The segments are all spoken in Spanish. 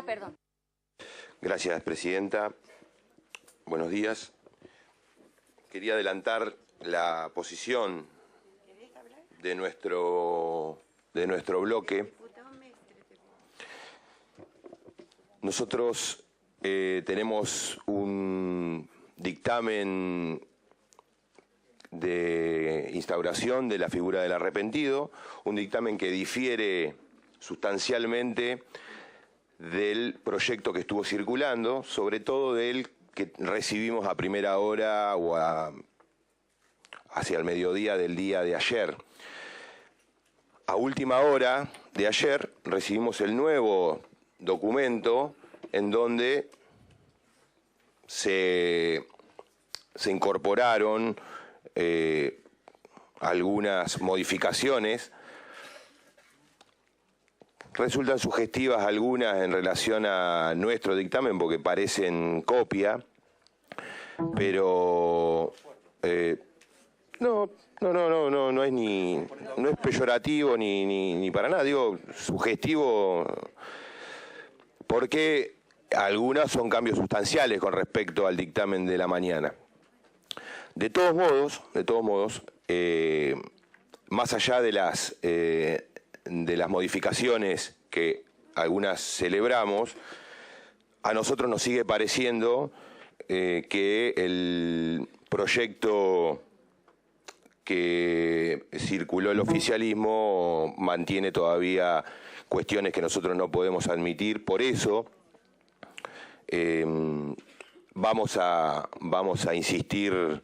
Perdón. Gracias, presidenta. Buenos días. Quería adelantar la posición de nuestro bloque. Nosotros tenemos un dictamen de instauración de la figura del arrepentido, un dictamen que difiere sustancialmente del proyecto que estuvo circulando, sobre todo del que recibimos a primera hora o hacia el mediodía del día de ayer. A última hora de ayer recibimos el nuevo documento en donde se incorporaron algunas modificaciones. Resultan sugestivas algunas en relación a nuestro dictamen porque parecen copia, pero no es peyorativo ni para nada, digo sugestivo porque algunas son cambios sustanciales con respecto al dictamen de la mañana. De todos modos, más allá de las modificaciones que algunas celebramos, a nosotros nos sigue pareciendo que el proyecto que circuló el oficialismo mantiene todavía cuestiones que nosotros no podemos admitir. Por eso vamos a insistir,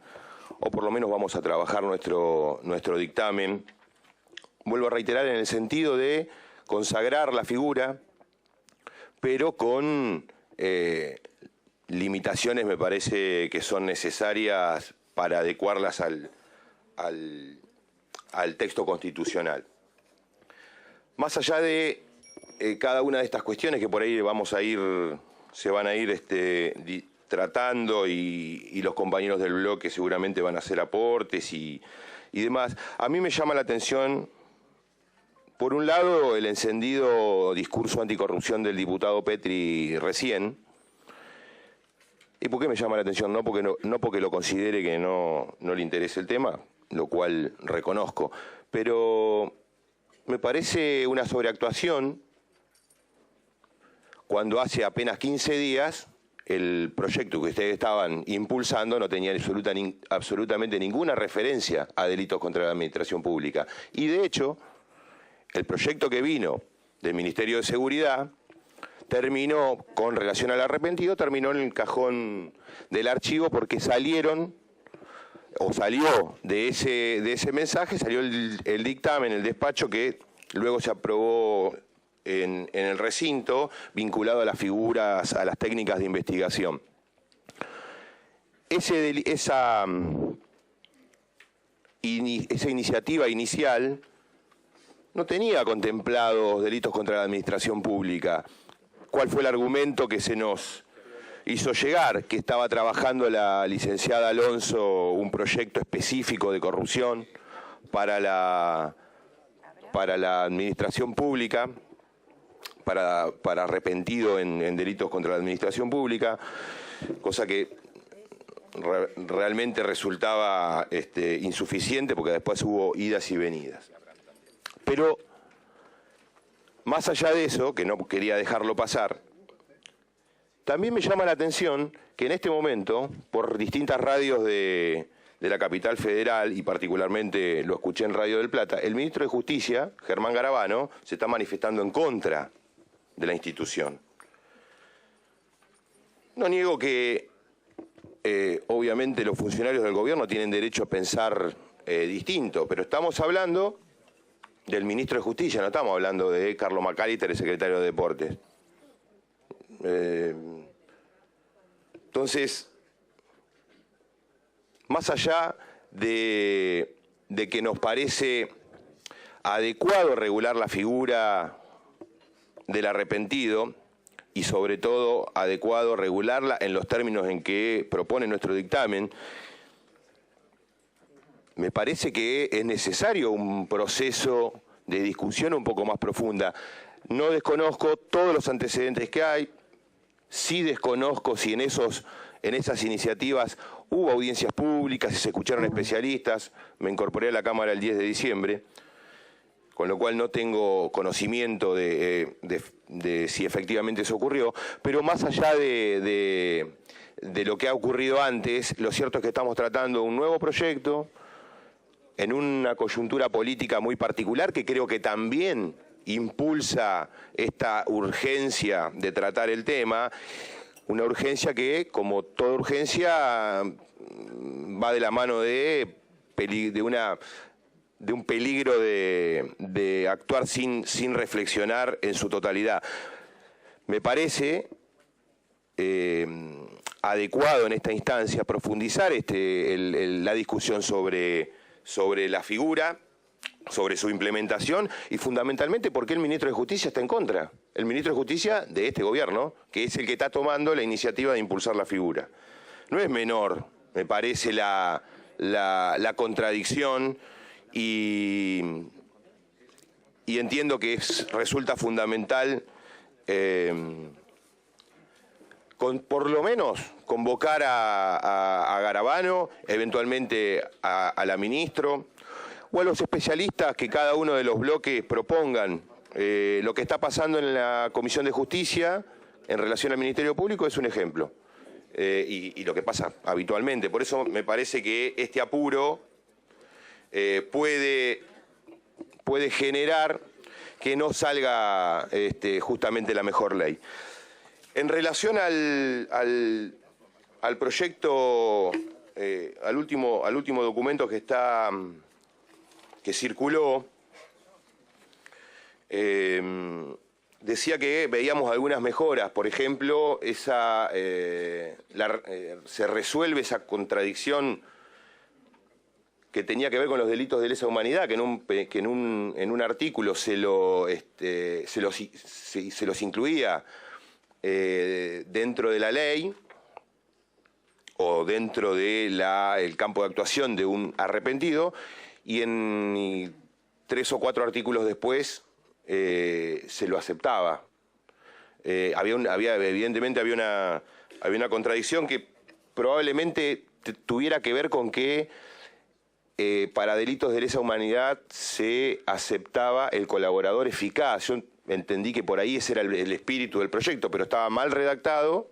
o por lo menos vamos a trabajar nuestro dictamen. Vuelvo a reiterar en el sentido de consagrar la figura, pero con limitaciones me parece que son necesarias para adecuarlas al texto constitucional. Más allá de cada una de estas cuestiones que por ahí se van a ir tratando y los compañeros del bloque seguramente van a hacer aportes y demás, a mí me llama la atención, por un lado, el encendido discurso anticorrupción del diputado Petri recién. ¿Y por qué me llama la atención? No porque lo considere que no le interese el tema, lo cual reconozco, pero me parece una sobreactuación cuando hace apenas 15 días el proyecto que ustedes estaban impulsando no tenía absolutamente ninguna referencia a delitos contra la administración pública. Y de hecho, el proyecto que vino del Ministerio de Seguridad terminó, con relación al arrepentido, terminó en el cajón del archivo porque salió de ese mensaje, salió el dictamen, el despacho que luego se aprobó en el recinto, vinculado a las figuras, a las técnicas de investigación. Esa iniciativa inicial no tenía contemplados delitos contra la administración pública. ¿Cuál fue el argumento que se nos hizo llegar? Que estaba trabajando la licenciada Alonso un proyecto específico de corrupción para la administración pública, para arrepentido en delitos contra la administración pública, cosa que realmente resultaba insuficiente porque después hubo idas y venidas. Pero más allá de eso, que no quería dejarlo pasar, también me llama la atención que en este momento, por distintas radios de la capital federal, y particularmente lo escuché en Radio del Plata, el ministro de Justicia, Germán Garabano, se está manifestando en contra de la institución. No niego que obviamente los funcionarios del gobierno tienen derecho a pensar distinto, pero estamos hablando del ministro de Justicia, no estamos hablando de Carlos Macalister, el secretario de Deportes. Entonces, más allá de que nos parece adecuado regular la figura del arrepentido y sobre todo adecuado regularla en los términos en que propone nuestro dictamen, me parece que es necesario un proceso de discusión un poco más profunda. No desconozco todos los antecedentes que hay, sí desconozco si en esas iniciativas hubo audiencias públicas, si se escucharon especialistas. Me incorporé a la Cámara el 10 de diciembre, con lo cual no tengo conocimiento de si efectivamente eso ocurrió, pero más allá de lo que ha ocurrido antes, lo cierto es que estamos tratando un nuevo proyecto en una coyuntura política muy particular que creo que también impulsa esta urgencia de tratar el tema, una urgencia que, como toda urgencia, va de la mano de un peligro de actuar sin reflexionar en su totalidad. Me parece adecuado en esta instancia profundizar la discusión sobre la figura, sobre su implementación y fundamentalmente porque el ministro de Justicia está en contra. El ministro de Justicia de este gobierno, que es el que está tomando la iniciativa de impulsar la figura. No es menor, me parece, la contradicción y entiendo que resulta fundamental por lo menos convocar a Garabano, eventualmente a la ministra, o a los especialistas que cada uno de los bloques propongan. Lo que está pasando en la Comisión de Justicia en relación al Ministerio Público es un ejemplo. Y lo que pasa habitualmente. Por eso me parece que este apuro puede generar que no salga justamente la mejor ley. En relación al proyecto, al último documento que circuló, decía que veíamos algunas mejoras. Por ejemplo, se resuelve esa contradicción que tenía que ver con los delitos de lesa humanidad, que en un artículo se los incluía dentro de la ley o dentro del campo de actuación de un arrepentido, y en 3 o 4 artículos después se lo aceptaba. Evidentemente había una contradicción que probablemente tuviera que ver con que para delitos de lesa humanidad se aceptaba el colaborador eficaz. Yo entendí que por ahí ese era el espíritu del proyecto, pero estaba mal redactado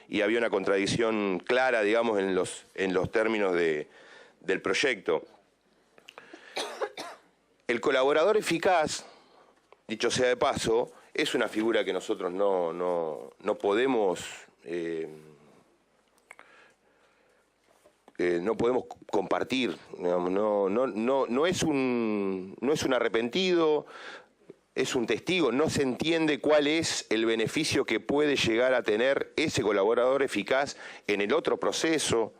y había una contradicción clara, digamos, en los términos del proyecto. El colaborador eficaz, dicho sea de paso, es una figura que nosotros no podemos compartir. No es un arrepentido, es un testigo. No se entiende cuál es el beneficio que puede llegar a tener ese colaborador eficaz en el otro proceso.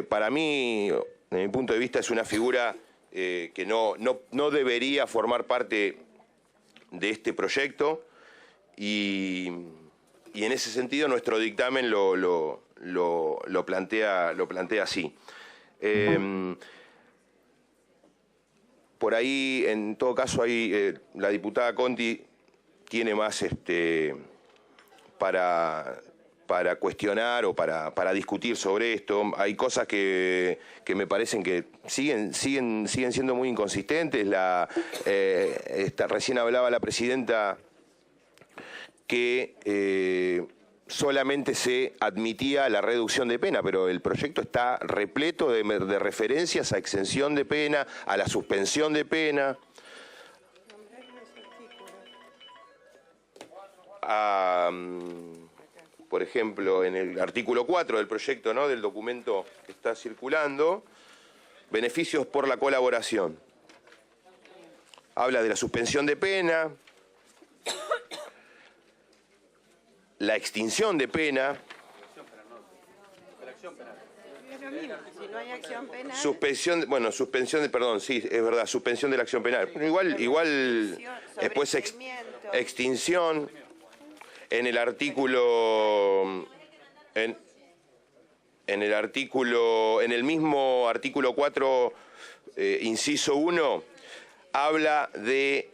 Para mí, desde mi punto de vista, es una figura que no debería formar parte de este proyecto, y en ese sentido nuestro dictamen lo plantea así. Por ahí, en todo caso, la diputada Conti tiene más para cuestionar o para discutir sobre esto. Hay cosas que me parecen que siguen siendo muy inconsistentes. Recién hablaba la presidenta que solamente se admitía la reducción de pena, pero el proyecto está repleto de referencias a exención de pena, a la suspensión de pena, por ejemplo, en el artículo 4 del proyecto, ¿no?, del documento que está circulando, beneficios por la colaboración. Habla de la suspensión de pena, la extinción de pena. Si no hay acción penal. Suspensión de, perdón, sí, es verdad, suspensión de la acción penal. Pero igual después extinción. En el artículo, en el mismo artículo 4, inciso 1, habla de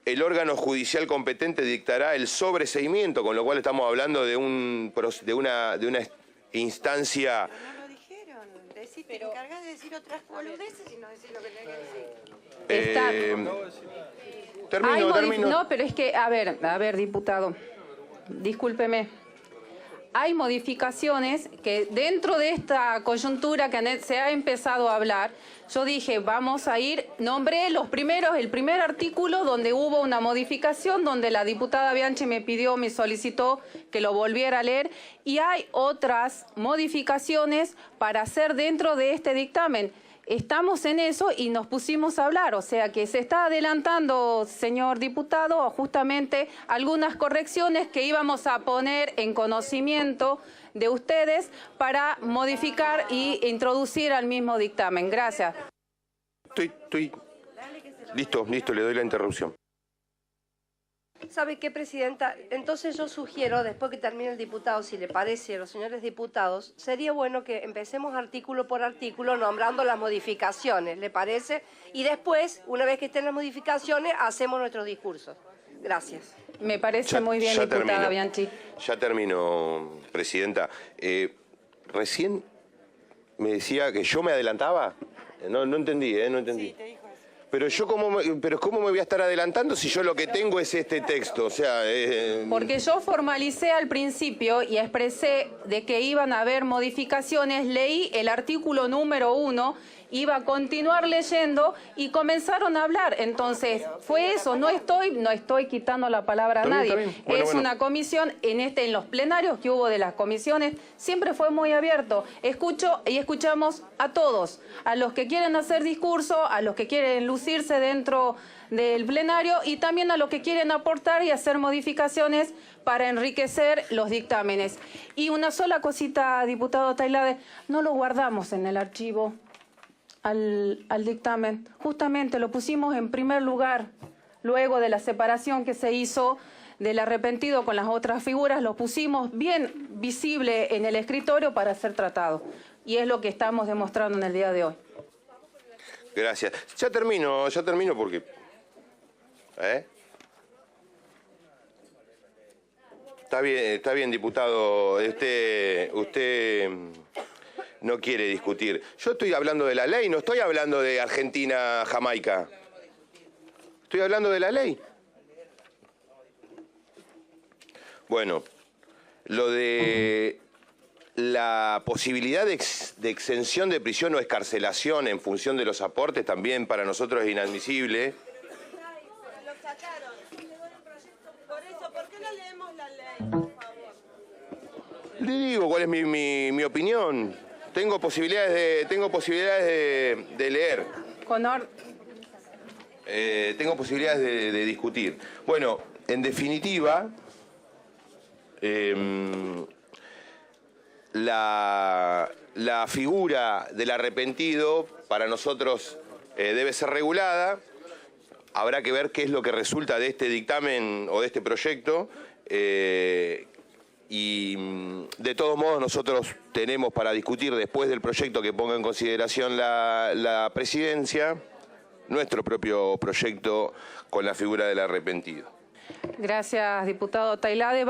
el órgano judicial competente dictará el sobreseimiento, con lo cual estamos hablando de una instancia. Pero no lo dijeron. Te encargás de decir otras boludeces y no decir lo que tenés que decir. Termino. No, pero es que, a ver, diputado, discúlpeme. Hay modificaciones que dentro de esta coyuntura que se ha empezado a hablar, yo dije, vamos a ir, nombré el primer artículo donde hubo una modificación, donde la diputada Bianchi me solicitó que lo volviera a leer, y hay otras modificaciones para hacer dentro de este dictamen. Estamos en eso y nos pusimos a hablar, o sea que se está adelantando, señor diputado, justamente algunas correcciones que íbamos a poner en conocimiento de ustedes para modificar y introducir al mismo dictamen. Gracias. Listo, le doy la interrupción. ¿Sabe qué, Presidenta? Entonces yo sugiero, después que termine el diputado, si le parece a los señores diputados, sería bueno que empecemos artículo por artículo nombrando las modificaciones, ¿le parece? Y después, una vez que estén las modificaciones, hacemos nuestros discursos. Gracias. Me parece muy bien, diputada Bianchi. Ya termino, Presidenta. Recién me decía que yo me adelantaba. No entendí, no entendí. Sí, te dijo eso. Pero ¿cómo me voy a estar adelantando si yo lo que tengo es este texto? O sea, Porque yo formalicé al principio y expresé de que iban a haber modificaciones, leí el artículo número 1, iba a continuar leyendo y comenzaron a hablar. Entonces, fue eso, no estoy quitando la palabra a nadie. Está bien. Bueno, una comisión, en los plenarios que hubo de las comisiones, siempre fue muy abierto. Escucho y escuchamos a todos, a los que quieren hacer discurso, a los que quieren lucirse dentro del plenario y también a los que quieren aportar y hacer modificaciones para enriquecer los dictámenes. Y una sola cosita, diputado Tailade, no lo guardamos en el archivo al dictamen. Justamente lo pusimos en primer lugar, luego de la separación que se hizo del arrepentido con las otras figuras, lo pusimos bien visible en el escritorio para ser tratado. Y es lo que estamos demostrando en el día de hoy. Gracias. Ya termino porque... Está bien, diputado. Usted no quiere discutir. Yo estoy hablando de la ley, no estoy hablando de Argentina-Jamaica. Estoy hablando de la ley. Bueno, lo de la posibilidad de exención de prisión o escarcelación en función de los aportes también para nosotros es inadmisible. Lo sacaron. Por eso, ¿por qué no leemos la ley, por favor? Le digo cuál es mi opinión. Tengo posibilidades de leer. Tengo posibilidades de discutir. Bueno, en definitiva, la figura del arrepentido para nosotros debe ser regulada. Habrá que ver qué es lo que resulta de este dictamen o de este proyecto. Y de todos modos nosotros tenemos para discutir después del proyecto que ponga en consideración la presidencia, nuestro propio proyecto con la figura del arrepentido. Gracias, diputado Tailade.